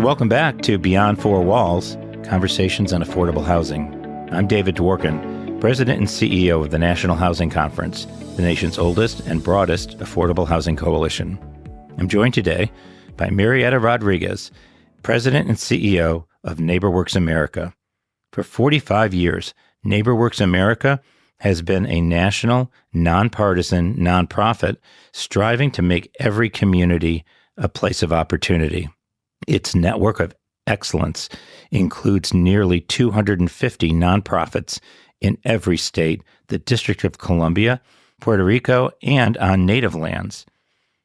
welcome back to Beyond Four Walls, Conversations on Affordable Housing. I'm David Dworkin, President and CEO of the National Housing Conference, the nation's oldest and broadest affordable housing coalition. I'm joined today by Marietta Rodriguez, President and CEO of NeighborWorks America. For 45 years, NeighborWorks America has been a national, nonpartisan nonprofit striving to make every community a place of opportunity. Its network of excellence includes nearly 250 nonprofits in every state, the District of Columbia, Puerto Rico, and on native lands.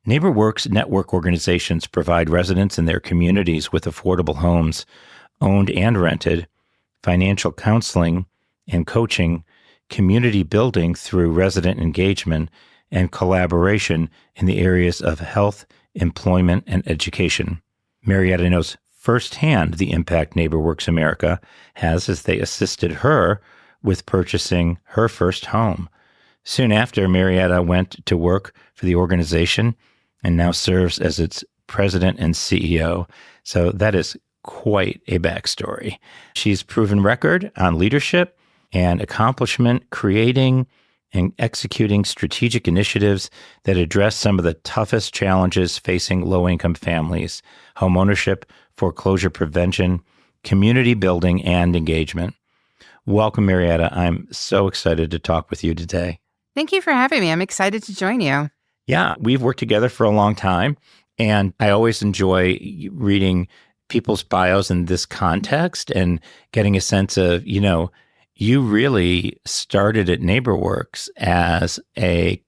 NeighborWorks network organizations provide residents in their communities with affordable homes, owned and rented, financial counseling and coaching, community building through resident engagement, and collaboration in the areas of health, employment, and education. Marietta knows firsthand the impact NeighborWorks America has as they assisted her with purchasing her first home. Soon after, Marietta went to work for the organization and now serves as its president and CEO. So that is quite a backstory. She's proven record on leadership and accomplishment, creating and executing strategic initiatives that address some of the toughest challenges facing low-income families: homeownership, foreclosure prevention, community building, and engagement. Welcome, Marietta. I'm so excited to talk with you today. Thank you for having me. I'm excited to join you. Yeah, we've worked together for a long time, and I always enjoy reading people's bios in this context and getting a sense of, you really started at NeighborWorks as a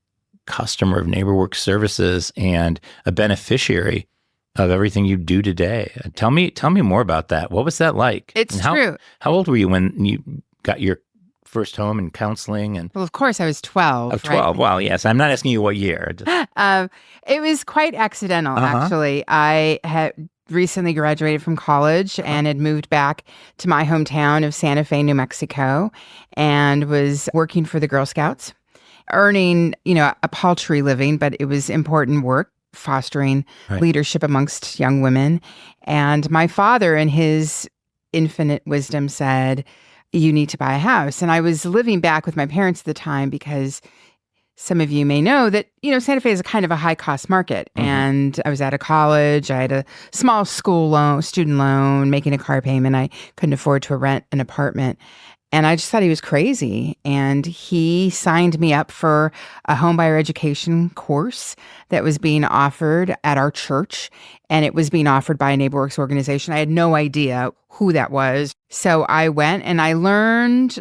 customer of NeighborWorks services and a beneficiary of everything you do today. Tell me more about that. What was that like? It's true. How old were you when you got your first home and counseling? And well, of course, I was 12. 12. Well, yes. I'm not asking you what year. It was quite accidental, actually. I had recently graduated from college and had moved back to my hometown of Santa Fe, New Mexico, and was working for the Girl Scouts, earning, a paltry living, but it was important work, fostering leadership amongst young women. And my father, in his infinite wisdom, said, "You need to buy a house." And I was living back with my parents at the time because some of you may know that, Santa Fe is a kind of a high-cost market. Mm-hmm. And I was out of college. I had a small student loan, making a car payment. I couldn't afford to rent an apartment. And I just thought he was crazy. And he signed me up for a homebuyer education course that was being offered at our church. And it was being offered by a NeighborWorks organization. I had no idea who that was. So I went and I learned.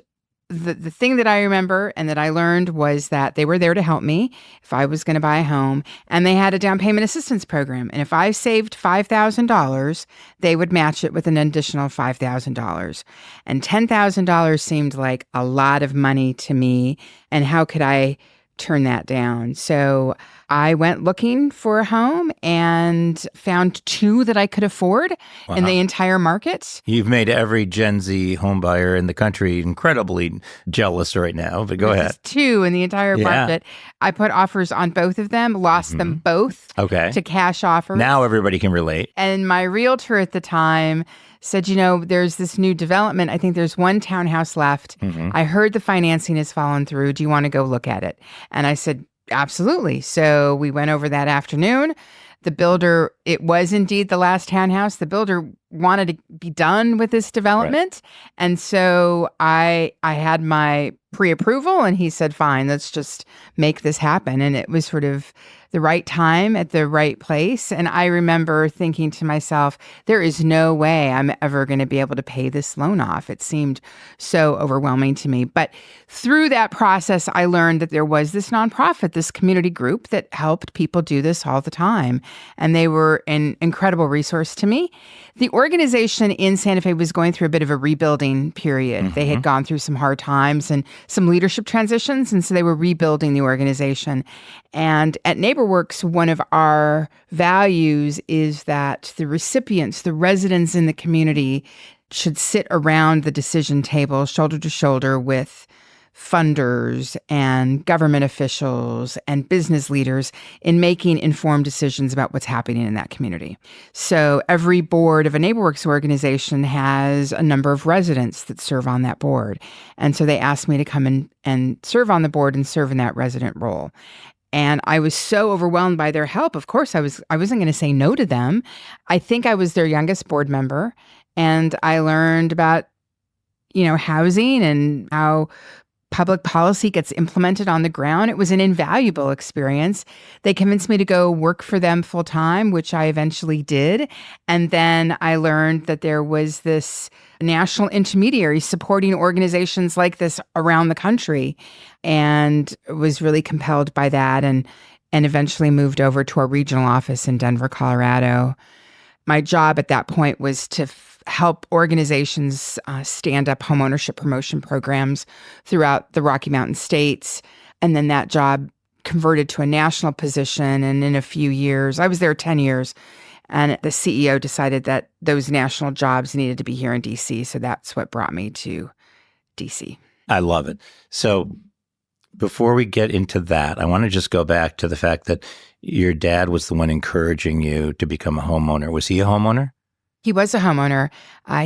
The thing that I remember and that I learned was that they were there to help me if I was going to buy a home, and they had a down payment assistance program. And if I saved $5,000, they would match it with an additional $5,000. And $10,000 seemed like a lot of money to me. And how could I turn that down? So I went looking for a home and found two that I could afford in the entire market. You've made every Gen Z home buyer in the country incredibly jealous right now, but go ahead. Two in the entire market. I put offers on both of them, lost them both to cash offers. Now everybody can relate. And my realtor at the time said, there's this new development. I think there's one townhouse left. Mm-hmm. I heard the financing has fallen through. Do you want to go look at it? And I said, absolutely. So we went over that afternoon. The builder, it was indeed the last townhouse. The builder wanted to be done with this development. Right. And so I had my pre-approval and he said, fine, let's just make this happen. And it was sort of the right time at the right place. And I remember thinking to myself, there is no way I'm ever going to be able to pay this loan off. It seemed so overwhelming to me. But through that process, I learned that there was this nonprofit, this community group that helped people do this all the time. And they were an incredible resource to me. The organization in Santa Fe was going through a bit of a rebuilding period. Mm-hmm. They had gone through some hard times and some leadership transitions, and so they were rebuilding the organization. And at NeighborWorks, one of our values is that the recipients, the residents in the community, should sit around the decision table, shoulder to shoulder with funders and government officials and business leaders in making informed decisions about what's happening in that community. So every board of a NeighborWorks organization has a number of residents that serve on that board. And so they asked me to come in and serve on the board and serve in that resident role. And I was so overwhelmed by their help. Of course, I wasn't going to say no to them. I think I was their youngest board member, and I learned about, housing and how public policy gets implemented on the ground. It was an invaluable experience. They convinced me to go work for them full time, which I eventually did. And then I learned that there was this national intermediary supporting organizations like this around the country, and was really compelled by that, and eventually moved over to our regional office in Denver, Colorado. My job at that point was to help organizations stand up homeownership promotion programs throughout the Rocky Mountain states. And then that job converted to a national position. And in a few years, I was there 10 years, and the CEO decided that those national jobs needed to be here in DC. So that's what brought me to DC. I love it. So before we get into that, I want to just go back to the fact that your dad was the one encouraging you to become a homeowner. Was he a homeowner? He was a homeowner.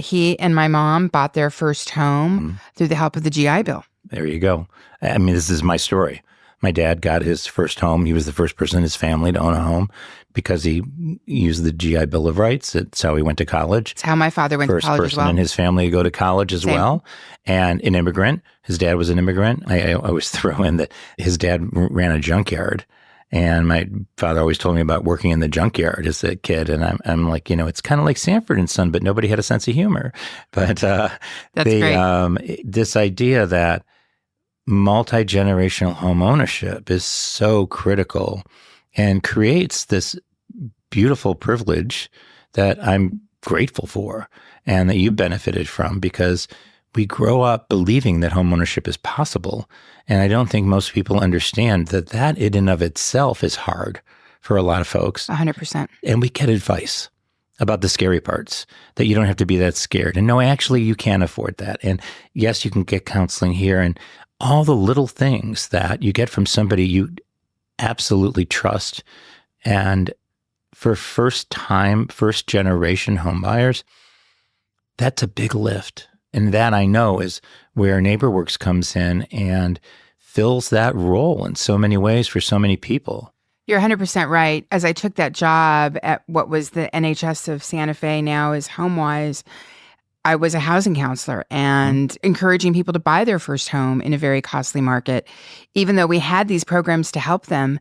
He and my mom bought their first home through the help of the GI Bill. There you go. I mean, this is my story. My dad got his first home. He was the first person in his family to own a home because he used the GI Bill of Rights. It's how he went to college. It's how my father went to college as well. First person in his family to go to college as well. And an immigrant. His dad was an immigrant. I always throw in that his dad ran a junkyard. And my father always told me about working in the junkyard as a kid. And I'm like, it's kind of like Sanford and Son, but nobody had a sense of humor. But that's great. This idea that multi-generational home ownership is so critical and creates this beautiful privilege that I'm grateful for and that you benefited from, because we grow up believing that home ownership is possible. And I don't think most people understand that in and of itself is hard for a lot of folks. 100%. And we get advice about the scary parts, that you don't have to be that scared. And no, actually, you can afford that. And yes, you can get counseling here, and all the little things that you get from somebody you absolutely trust. And for first generation home buyers, that's a big lift. And that, I know, is where NeighborWorks comes in and fills that role in so many ways for so many people. You're 100% right. As I took that job at what was the NHS of Santa Fe, now is HomeWise, I was a housing counselor and encouraging people to buy their first home in a very costly market. Even though we had these programs to help them,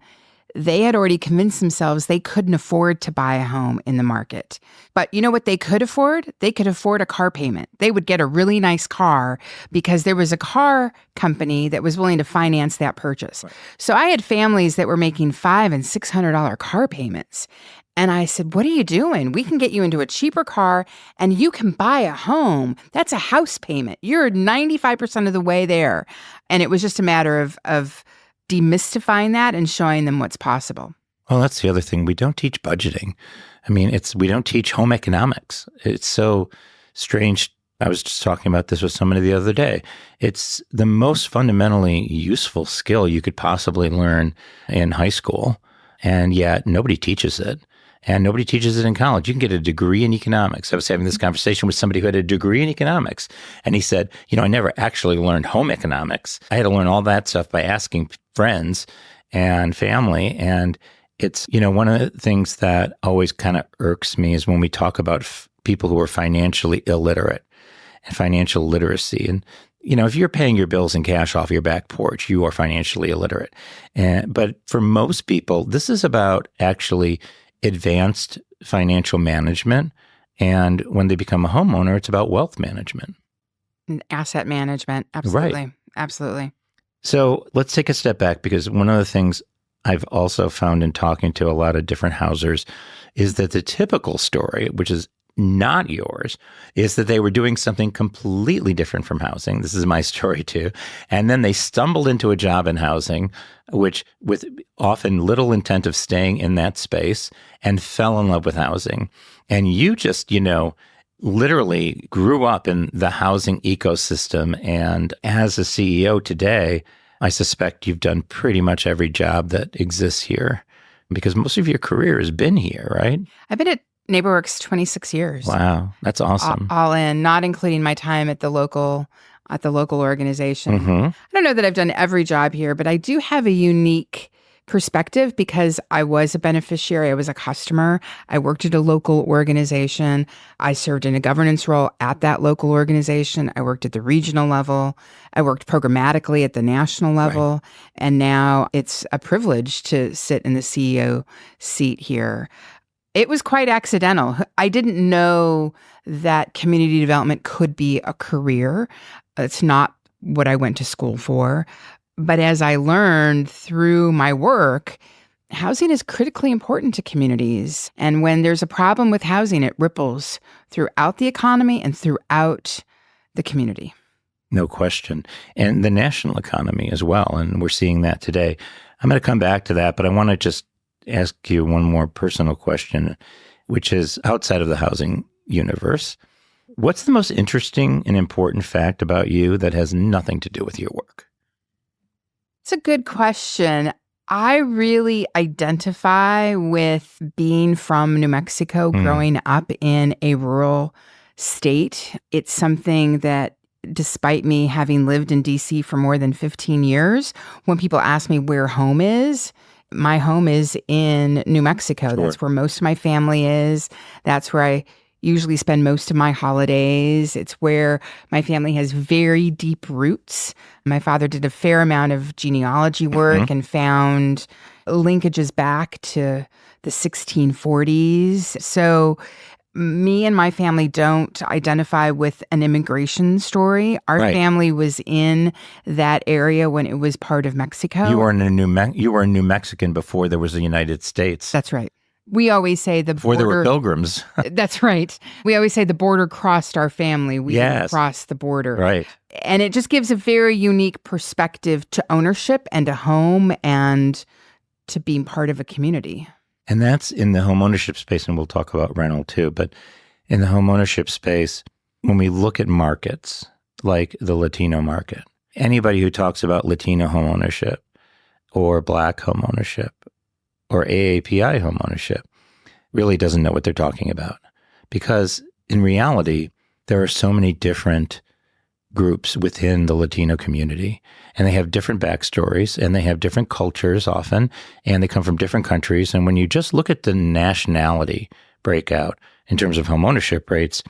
they had already convinced themselves they couldn't afford to buy a home in the market. But you know what they could afford? They could afford a car payment. They would get a really nice car because there was a car company that was willing to finance that purchase. Right. So I had families that were making $500 and $600 car payments. And I said, what are you doing? We can get you into a cheaper car and you can buy a home. That's a house payment. You're 95% of the way there. And it was just a matter of demystifying that and showing them what's possible. Well, that's the other thing. We don't teach budgeting. I mean, we don't teach home economics. It's so strange. I was just talking about this with somebody the other day. It's the most fundamentally useful skill you could possibly learn in high school, and yet nobody teaches it. And nobody teaches it in college. You can get a degree in economics. I was having this conversation with somebody who had a degree in economics. And he said, I never actually learned home economics. I had to learn all that stuff by asking friends and family. And it's, one of the things that always kind of irks me is when we talk about people who are financially illiterate and financial literacy. And, if you're paying your bills in cash off your back porch, you are financially illiterate. But for most people, this is about actually advanced financial management. And when they become a homeowner, it's about wealth management. And asset management. Absolutely. Right. Absolutely. So let's take a step back, because one of the things I've also found in talking to a lot of different housers is that the typical story, which is not yours, is that they were doing something completely different from housing. This is my story too. And then they stumbled into a job in housing, which with often little intent of staying in that space, and fell in love with housing. And you just, literally grew up in the housing ecosystem. And as a CEO today, I suspect you've done pretty much every job that exists here because most of your career has been here, right? I've been at NeighborWorks 26 years. Wow, that's awesome. All in, not including my time at the local organization. Mm-hmm. I don't know that I've done every job here, but I do have a unique perspective because I was a beneficiary. I was a customer. I worked at a local organization. I served in a governance role at that local organization. I worked at the regional level. I worked programmatically at the national level. Right. And now it's a privilege to sit in the CEO seat here. It was quite accidental. I didn't know that community development could be a career. It's not what I went to school for. But as I learned through my work, housing is critically important to communities. And when there's a problem with housing, it ripples throughout the economy and throughout the community. No question. And the national economy as well. And we're seeing that today. I'm going to come back to that, but I want to just ask you one more personal question, which is outside of the housing universe. What's the most interesting and important fact about you that has nothing to do with your work? It's a good question. I really identify with being from New Mexico, growing up in a rural state. It's something that, despite me having lived in D.C. for more than 15 years, when people ask me where home is, my home is in New Mexico. Sure. That's where most of my family is. That's where I usually spend most of my holidays. It's where my family has very deep roots. My father did a fair amount of genealogy work and found linkages back to the 1640s. So me and my family don't identify with an immigration story. Our family was in that area when it was part of Mexico. You were a New Mexican before there was the United States. That's right. We always say the before border, there were pilgrims. That's right. We always say the border crossed our family. We didn't cross the border. Right. And it just gives a very unique perspective to ownership and to home and to being part of a community. And that's in the home ownership space, and we'll talk about rental too. But in the home ownership space, when we look at markets like the Latino market, anybody who talks about Latino home ownership or Black home ownership or AAPI home ownership really doesn't know what they're talking about. Because in reality, there are so many different groups within the Latino community, and they have different backstories, and they have different cultures often, and they come from different countries. And when you just look at the nationality breakout in terms of home ownership rates,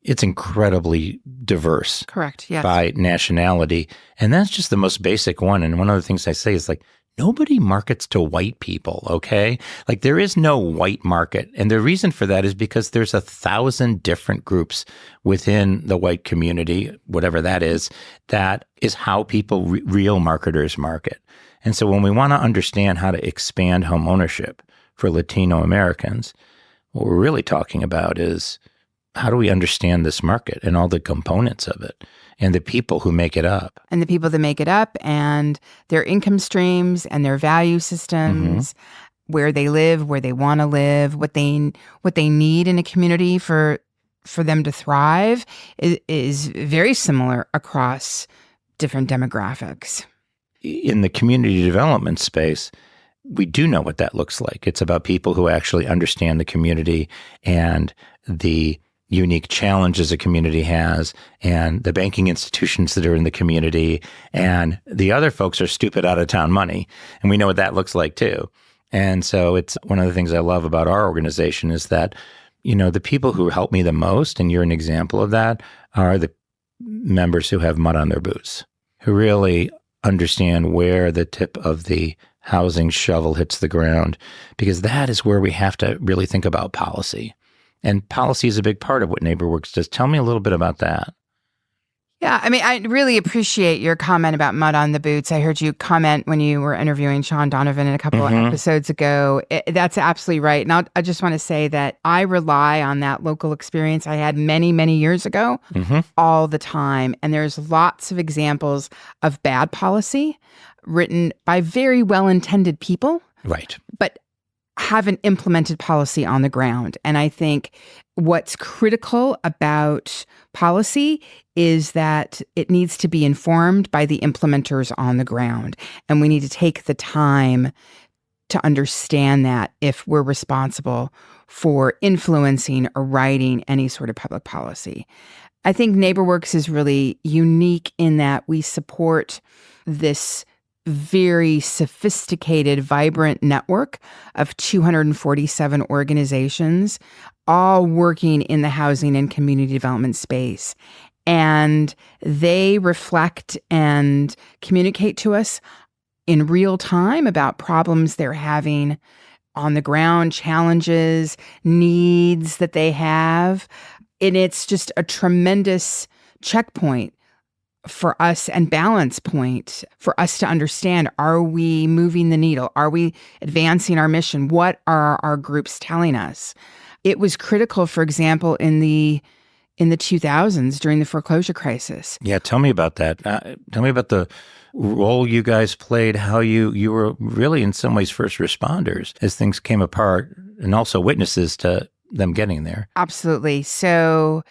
it's incredibly diverse. Correct, yes. By nationality. And that's just the most basic one. And one of the things I say is like, nobody markets to white people, okay? Like there is no white market. And the reason for that is because there's 1,000 different groups within the white community, whatever that is how people, real marketers market. And so when we want to understand how to expand home ownership for Latino Americans, what we're really talking about is how do we understand this market and all the components of it and the people who make it up? And the people that make it up and their income streams and their value systems, where they live, where they want to live, what they need in a community for them to thrive is very similar across different demographics. In the community development space, we do know what that looks like. It's about people who actually understand the community and the unique challenges a community has, and the banking institutions that are in the community, and the other folks are stupid out of town money. And we know what that looks like too. And so it's one of the things I love about our organization is that, you know, the people who help me the most, and you're an example of that, are the members who have mud on their boots, who really understand where the tip of the housing shovel hits the ground, because that is where we have to really think about policy. And policy is a big part of what NeighborWorks does. Tell me a little bit about that. Yeah, I mean, I really appreciate your comment about mud on the boots. I heard you comment when you were interviewing Sean Donovan a couple of episodes ago. That's absolutely right. Now, I just want to say that I rely on that local experience I had many, many years ago all the time. And there's lots of examples of bad policy written by very well-intended people. Right. But haven't implemented policy on the ground. And I think what's critical about policy is that it needs to be informed by the implementers on the ground. And we need to take the time to understand that if we're responsible for influencing or writing any sort of public policy. I think NeighborWorks is really unique in that we support this very sophisticated, vibrant network of 247 organizations, all working in the housing and community development space. And they reflect and communicate to us in real time about problems they're having on the ground, challenges, needs that they have. And it's just a tremendous checkpoint for us and balance point for us to understand, are we moving the needle? Are we advancing our mission? What are our groups telling us? It was critical, for example, in the 2000s during the foreclosure crisis. Yeah, tell me about that. Tell me about the role you guys played, how you were really in some ways first responders as things came apart and also witnesses to them getting there. Absolutely. So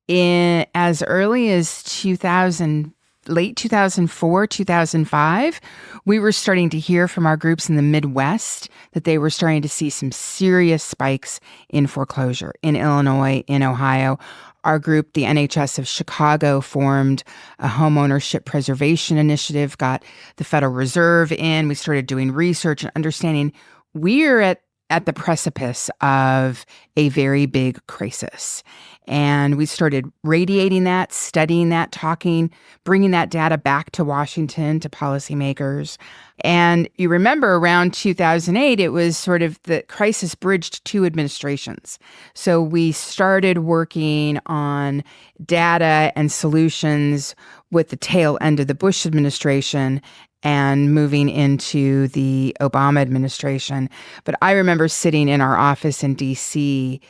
in as early as 2000, late 2004, 2005, we were starting to hear from our groups in the Midwest that they were starting to see some serious spikes in foreclosure in Illinois, in Ohio. Our group, the NHS of Chicago, formed a homeownership preservation initiative, got the Federal Reserve in. We started doing research and understanding we're at the precipice of a very big crisis. And we started radiating that, studying that, talking, bringing that data back to Washington, to policymakers. And you remember around 2008, it was sort of the crisis bridged two administrations. So we started working on data and solutions with the tail end of the Bush administration and moving into the Obama administration. But I remember sitting in our office in D.C.,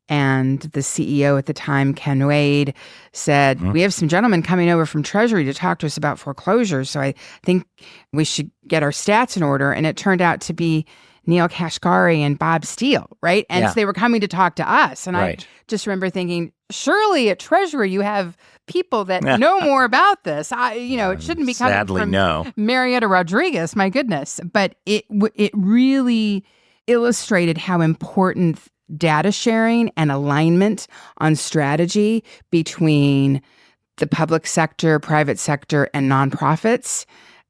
and the CEO at the time, Ken Wade, said, we have some gentlemen coming over from Treasury to talk to us about foreclosures, so I think we should get our stats in order. And it turned out to be Neil Kashkari and Bob Steele, right? And so they were coming to talk to us. And I just remember thinking, surely at Treasury you have people that know more about this. It shouldn't be coming from Marietta Rodriguez, my goodness. But it really illustrated how important data sharing and alignment on strategy between the public sector, private sector, and nonprofits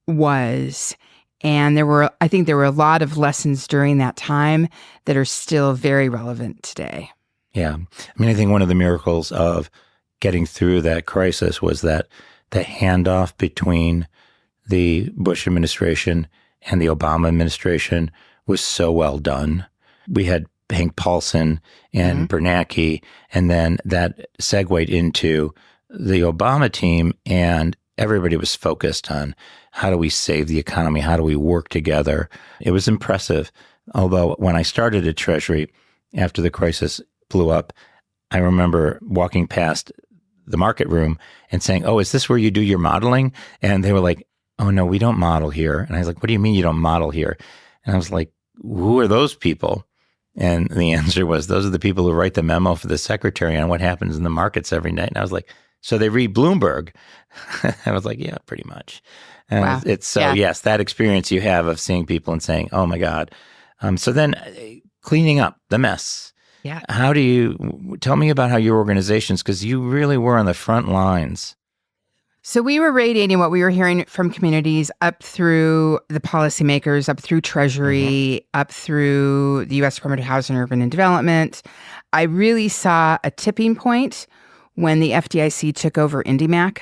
was. And I think there were a lot of lessons during that time that are still very relevant today. Yeah. I mean, I think one of the miracles of getting through that crisis was that the handoff between the Bush administration and the Obama administration was so well done. We had Hank Paulson and Bernanke, and then that segued into the Obama team, and everybody was focused on how do we save the economy, how do we work together. It was impressive. Although when I started at Treasury after the crisis blew up, I remember walking past the market room and saying, "Oh, is this where you do your modeling?" And they were like, "Oh, no, we don't model here." And I was like, "What do you mean you don't model here?" And I was like, "Who are those people?" And the answer was, those are the people who write the memo for the secretary on what happens in the markets every night. And I was like, so they read Bloomberg? I was like, yeah, pretty much. And wow. Yes, that experience you have of seeing people and saying, oh my God. So then cleaning up the mess. Yeah. How do you, tell me about how your organizations, because you really were on the front lines. So we were radiating what we were hearing from communities up through the policymakers, up through Treasury, up through the U.S. Department of Housing and Urban Development. I really saw a tipping point when the FDIC took over IndyMac.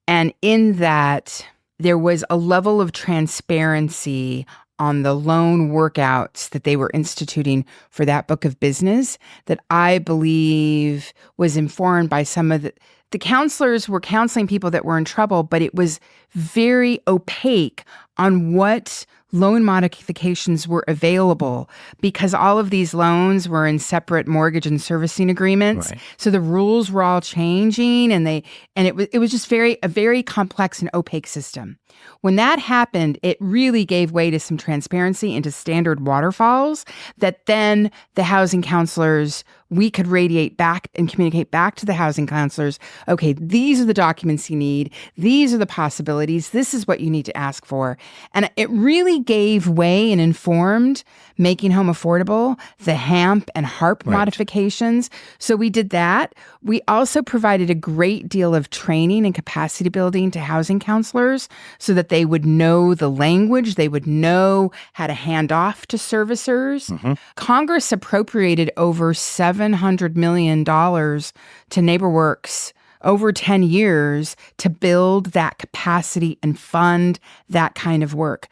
And in that, there was a level of transparency on the loan workouts that they were instituting for that book of business that I believe was informed by some of the the counselors were counseling people that were in trouble, but it was very opaque on what loan modifications were available because all of these loans were in separate mortgage and servicing agreements. Right. So the rules were all changing, and it was just a very complex and opaque system. When that happened, it really gave way to some transparency into standard waterfalls that then the housing counselors, we could radiate back and communicate back to the housing counselors, okay, these are the documents you need. These are the possibilities. This is what you need to ask for. And it really gave way and informed making home affordable, the HAMP and HARP modifications. So we did that. We also provided a great deal of training and capacity building to housing counselors so that they would know the language, they would know how to hand off to servicers. Mm-hmm. Congress appropriated over $700 million to NeighborWorks over 10 years to build that capacity and fund that kind of work.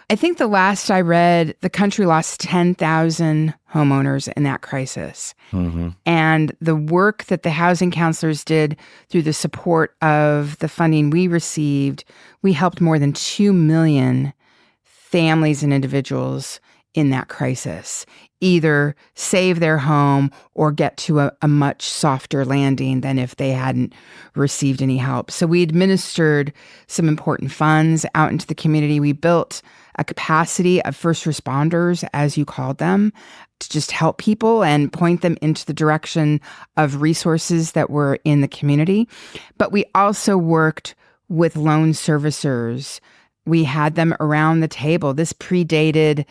I think the last I read, the country lost 10,000 homeowners in that crisis. Mm-hmm. And the work that the housing counselors did through the support of the funding we received, we helped more than 2 million families and individuals in that crisis either save their home or get to a much softer landing than if they hadn't received any help. So we administered some important funds out into the community. We built a capacity of first responders, as you called them, to just help people and point them into the direction of resources that were in the community. But we also worked with loan servicers. We had them around the table. This predated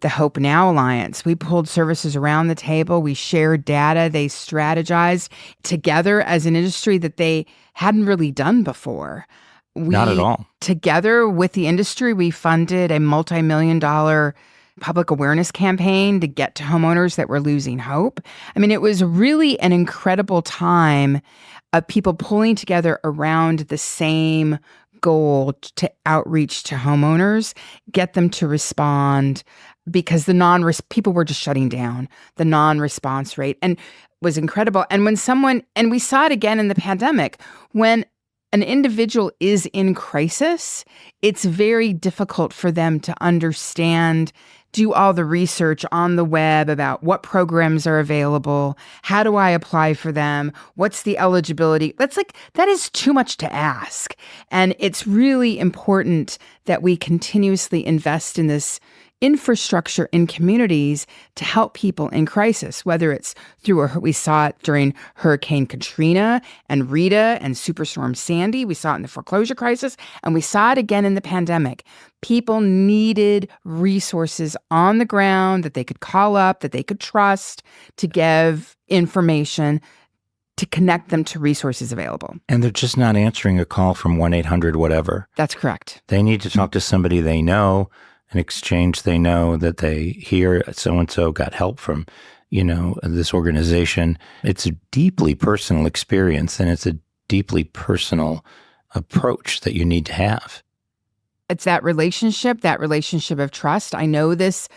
the Hope Now Alliance. We pulled services around the table. We shared data. They strategized together as an industry that they hadn't really done before. Not at all. Together with the industry, we funded a multi-million-dollar public awareness campaign to get to homeowners that were losing hope. I mean, it was really an incredible time of people pulling together around the same goal to outreach to homeowners, get them to respond, because people were just shutting down. The non-response rate and was incredible. And and we saw it again in the pandemic, when an individual is in crisis, it's very difficult for them to understand, do all the research on the web about what programs are available, how do I apply for them, what's the eligibility. That is too much to ask. And it's really important that we continuously invest in this infrastructure in communities to help people in crisis, whether it's we saw it during Hurricane Katrina and Rita and Superstorm Sandy. We saw it in the foreclosure crisis, and we saw it again in the pandemic. People needed resources on the ground that they could call up, that they could trust, to give information, to connect them to resources available. And they're just not answering a call from 1-800 whatever. That's correct. They need to talk to somebody they know, an exchange they know, that they hear so-and-so got help from, this organization. It's a deeply personal experience, and it's a deeply personal approach that you need to have. It's that relationship of trust. I know this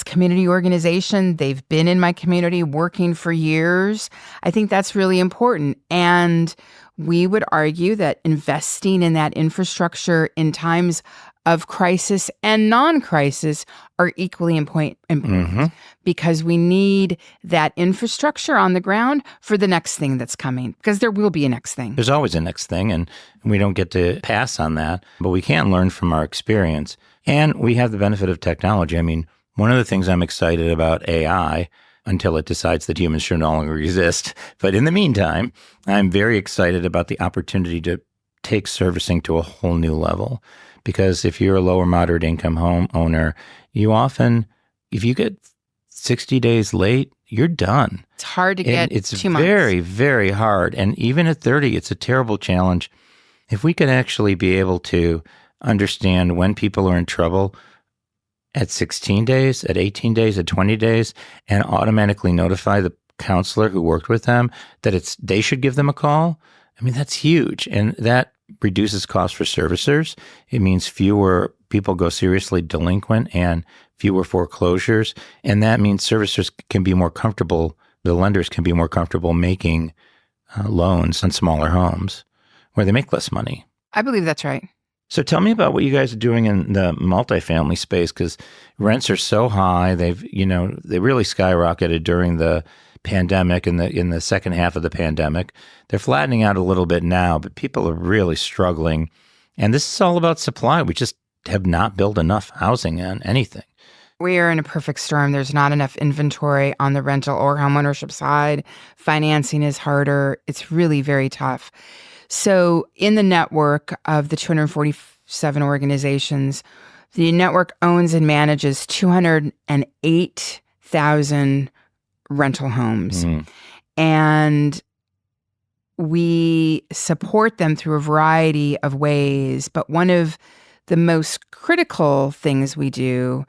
community organization. They've been in my community working for years. I think that's really important. And we would argue that investing in that infrastructure in times of crisis and non-crisis are equally important, because we need that infrastructure on the ground for the next thing that's coming, because there will be a next thing. There's always a next thing, and we don't get to pass on that, but we can learn from our experience. And we have the benefit of technology. I mean, one of the things I'm excited about AI, until it decides that humans should no longer exist, but in the meantime, I'm very excited about the opportunity to take servicing to a whole new level. Because if you're a lower moderate income homeowner, you often, if you get 60 days late, you're done. It's hard to get 2 months. It's very, very hard. And even at 30, it's a terrible challenge. If we could actually be able to understand when people are in trouble at 16 days, at 18 days, at 20 days, and automatically notify the counselor who worked with them that they should give them a call, I mean, that's huge. And that reduces costs for servicers. It means fewer people go seriously delinquent and fewer foreclosures. And that means servicers can be more comfortable, the lenders can be more comfortable making loans on smaller homes where they make less money. I believe that's right. So tell me about what you guys are doing in the multifamily space, because rents are so high. They really skyrocketed during the pandemic and in the second half of the pandemic. They're flattening out a little bit now, but people are really struggling. And this is all about supply. We just have not built enough housing on anything. We are in a perfect storm. There's not enough inventory on the rental or homeownership side. Financing is harder. It's really very tough. So in the network of the 247 organizations, the network owns and manages 208,000 rental homes. And we support them through a variety of ways. But one of the most critical things we do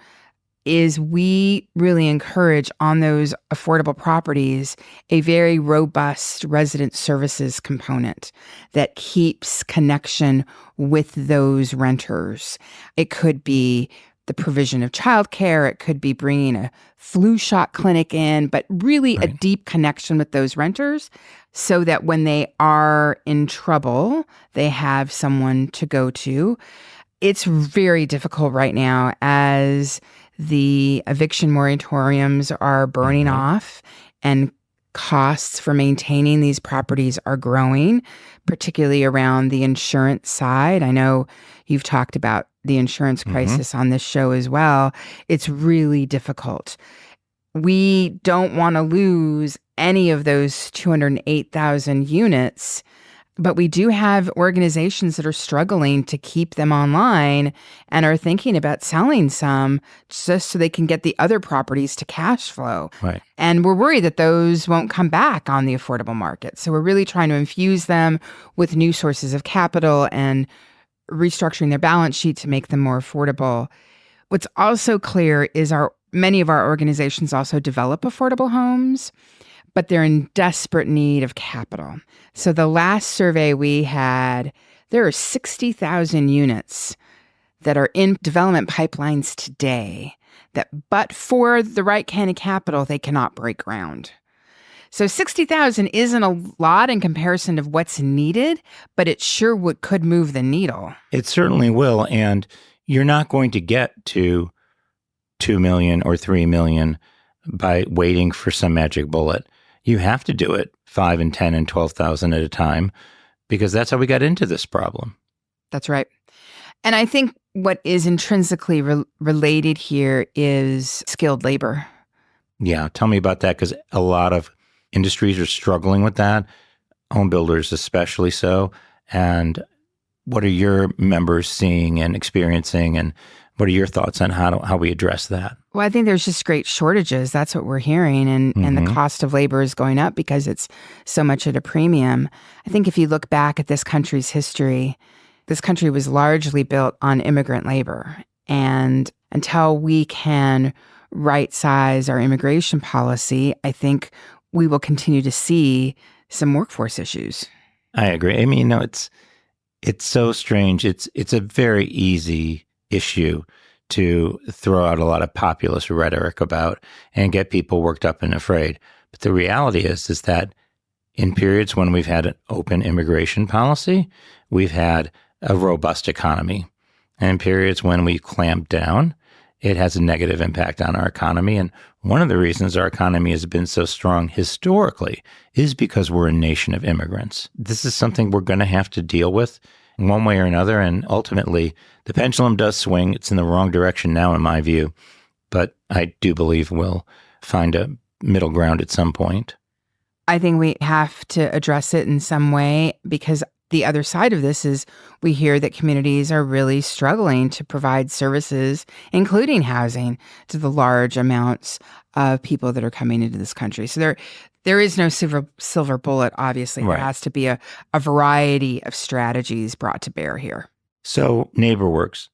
is we really encourage on those affordable properties a very robust resident services component that keeps connection with those renters. It could be the provision of childcare. It could be bringing a flu shot clinic in, but really a deep connection with those renters so that when they are in trouble, they have someone to go to. It's very difficult right now as the eviction moratoriums are burning off and costs for maintaining these properties are growing, particularly around the insurance side. I know you've talked about the insurance crisis on this show as well. It's really difficult. We don't want to lose any of those 208,000 units, but we do have organizations that are struggling to keep them online and are thinking about selling some just so they can get the other properties to cash flow. Right. And we're worried that those won't come back on the affordable market. So we're really trying to infuse them with new sources of capital and restructuring their balance sheet to make them more affordable. What's also clear is many of our organizations also develop affordable homes, but they're in desperate need of capital. So the last survey we had, there are 60,000 units that are in development pipelines today that, but for the right kind of capital, they cannot break ground. So 60,000 isn't a lot in comparison to what's needed, but it sure could move the needle. It certainly will. And you're not going to get to 2 million or 3 million by waiting for some magic bullet. You have to do it 5 and 10 and 12,000 at a time because that's how we got into this problem. That's right. And I think what is intrinsically related here is skilled labor. Yeah. Tell me about that, because a lot of industries are struggling with that, home builders especially so. And what are your members seeing and experiencing, and what are your thoughts on how we address that? Well, I think there's just great shortages. That's what we're hearing. And the cost of labor is going up because it's so much at a premium. I think if you look back at this country's history, this country was largely built on immigrant labor. And until we can right-size our immigration policy, I think we will continue to see some workforce issues. I agree. I mean, it's so strange. It's a very easy issue to throw out a lot of populist rhetoric about and get people worked up and afraid. But the reality is that in periods when we've had an open immigration policy, we've had a robust economy. And in periods when we clamp down, it has a negative impact on our economy. And one of the reasons our economy has been so strong historically is because we're a nation of immigrants. This is something we're going to have to deal with in one way or another. And ultimately, the pendulum does swing. It's in the wrong direction now, in my view. But I do believe we'll find a middle ground at some point. I think we have to address it in some way, because the other side of this is we hear that communities are really struggling to provide services, including housing, to the large amounts of people that are coming into this country. So there is no silver bullet, obviously. Right. There has to be a variety of strategies brought to bear here. So NeighborWorks,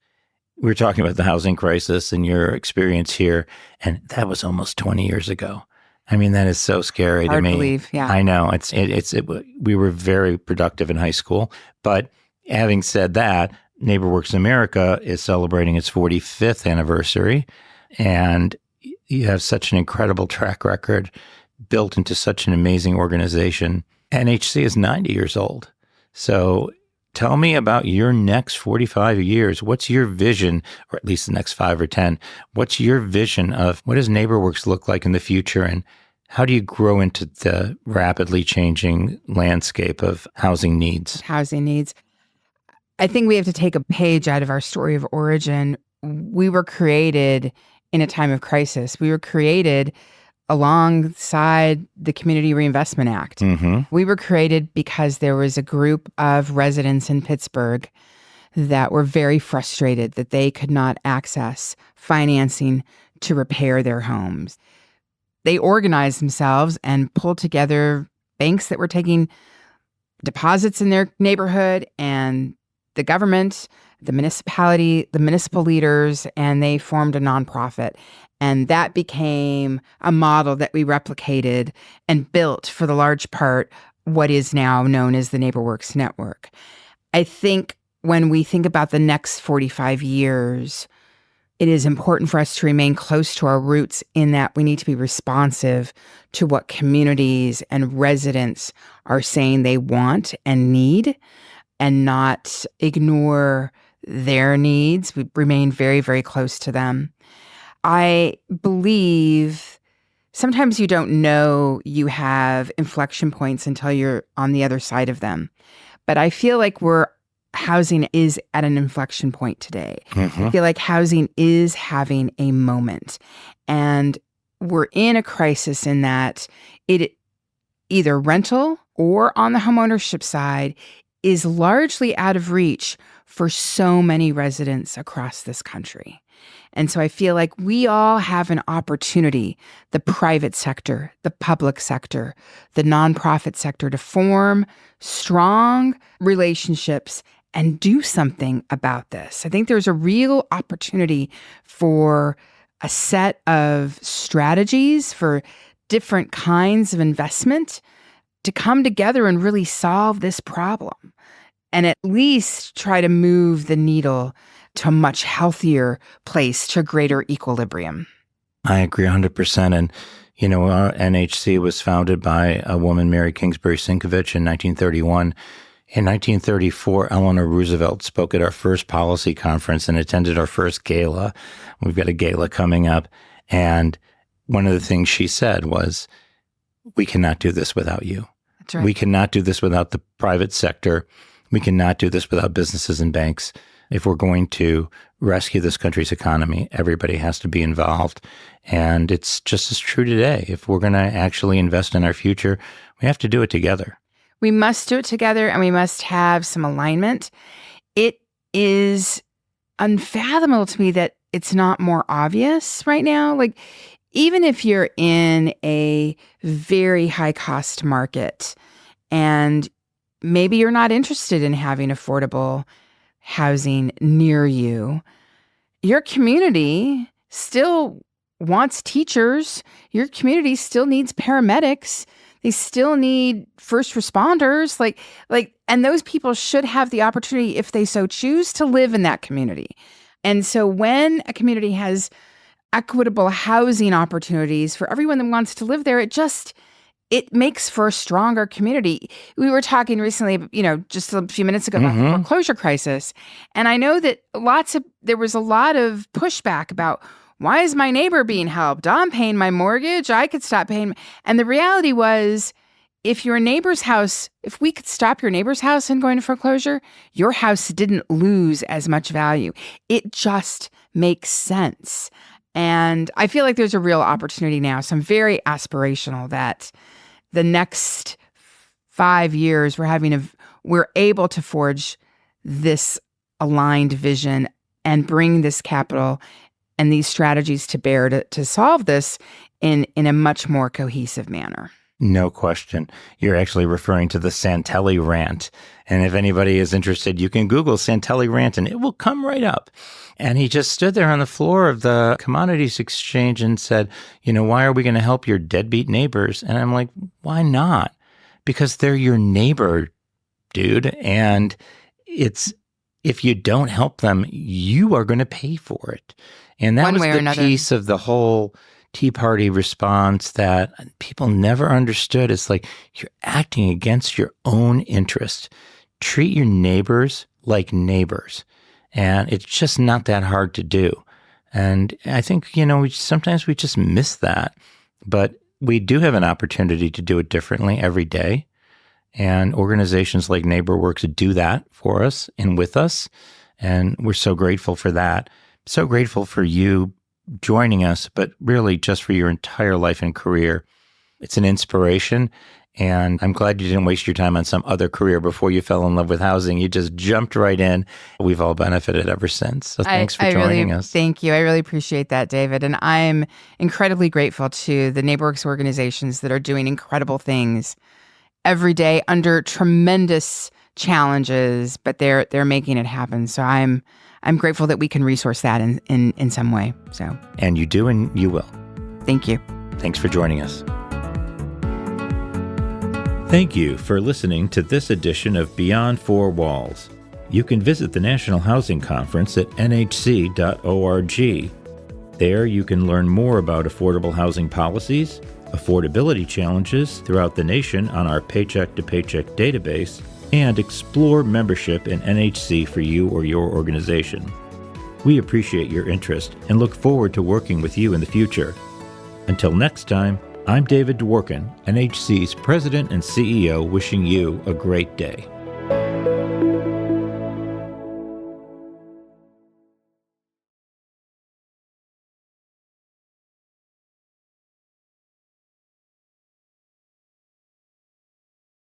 we were talking about the housing crisis and your experience here, and that was almost 20 years ago. I mean, that is so scary to me. Hard to believe, yeah. I know. We were very productive in high school. But having said that, NeighborWorks America is celebrating its 45th anniversary. And you have such an incredible track record built into such an amazing organization. NHC is 90 years old. So tell me about your next 45 years. What's your vision, or at least the next 5 or 10? What's your vision of what does NeighborWorks look like in the future, and how do you grow into the rapidly changing landscape of housing needs? Housing needs. I think we have to take a page out of our story of origin. We were created in a time of crisis. We were created alongside the Community Reinvestment Act. Mm-hmm. We were created because there was a group of residents in Pittsburgh that were very frustrated that they could not access financing to repair their homes. They organized themselves and pulled together banks that were taking deposits in their neighborhood, and the government, the municipality, the municipal leaders, and they formed a nonprofit. And that became a model that we replicated and built, for the large part, what is now known as the NeighborWorks network. I think when we think about the next 45 years, it is important for us to remain close to our roots in that we need to be responsive to what communities and residents are saying they want and need, and not ignore their needs. We remain very, very close to them. I believe sometimes you don't know you have inflection points until you're on the other side of them. But I feel like housing is at an inflection point today. Mm-hmm. I feel like housing is having a moment. And we're in a crisis in that it either rental or on the homeownership side is largely out of reach for so many residents across this country. And so I feel like we all have an opportunity, the private sector, the public sector, the nonprofit sector, to form strong relationships and do something about this. I think there's a real opportunity for a set of strategies for different kinds of investment to come together and really solve this problem, and at least try to move the needle to a much healthier place, to greater equilibrium. I agree 100%. And, our NHC was founded by a woman, Mary Kingsbury Sinkovich, in 1931. In 1934, Eleanor Roosevelt spoke at our first policy conference and attended our first gala. We've got a gala coming up. And one of the things she said was, we cannot do this without you. That's right. We cannot do this without the private sector. We cannot do this without businesses and banks. If we're going to rescue this country's economy, everybody has to be involved. And it's just as true today. If we're going to actually invest in our future, we have to do it together. We must do it together, and we must have some alignment. It is unfathomable to me that it's not more obvious right now. Like, even if you're in a very high cost market and maybe you're not interested in having affordable housing near you, your community still wants teachers. Your community still needs paramedics. They still need first responders. And those people should have the opportunity, if they so choose, to live in that community. And so when a community has equitable housing opportunities for everyone that wants to live there, it makes for a stronger community. We were talking recently, just a few minutes ago, about the foreclosure crisis. And I know that there was a lot of pushback about, why is my neighbor being helped? I'm paying my mortgage. I could stop paying. And the reality was, if we could stop your neighbor's house and going to foreclosure, your house didn't lose as much value. It just makes sense. And I feel like there's a real opportunity now. So I'm very aspirational that the next 5 years we're able to forge this aligned vision and bring this capital and these strategies to bear to solve this in a much more cohesive manner. No question. You're actually referring to the Santelli rant. And if anybody is interested, you can Google Santelli rant and it will come right up. And he just stood there on the floor of the commodities exchange and said, why are we going to help your deadbeat neighbors? And I'm like, why not? Because they're your neighbor, dude. And if you don't help them, you are going to pay for it. And that was the piece of the whole Tea Party response that people never understood. It's like you're acting against your own interest. Treat your neighbors like neighbors. And it's just not that hard to do. And I think, sometimes we just miss that. But we do have an opportunity to do it differently every day. And organizations like NeighborWorks do that for us and with us. And we're so grateful for that. So grateful for you joining us, but really just for your entire life and career. It's an inspiration. And I'm glad you didn't waste your time on some other career before you fell in love with housing. You just jumped right in. We've all benefited ever since. So thanks for joining us. Thank you. I really appreciate that, David. And I'm incredibly grateful to the NeighborWorks organizations that are doing incredible things every day under tremendous challenges, but they're making it happen. So I'm grateful that we can resource that in some way. So, and you do, and you will. Thank you. Thanks for joining us. Thank you for listening to this edition of Beyond Four Walls. You can visit the National Housing Conference at nhc.org. There you can learn more about affordable housing policies, affordability challenges throughout the nation on our Paycheck to Paycheck database, and explore membership in NHC for you or your organization. We appreciate your interest and look forward to working with you in the future. Until next time, I'm David Dworkin, NHC's President and CEO, wishing you a great day.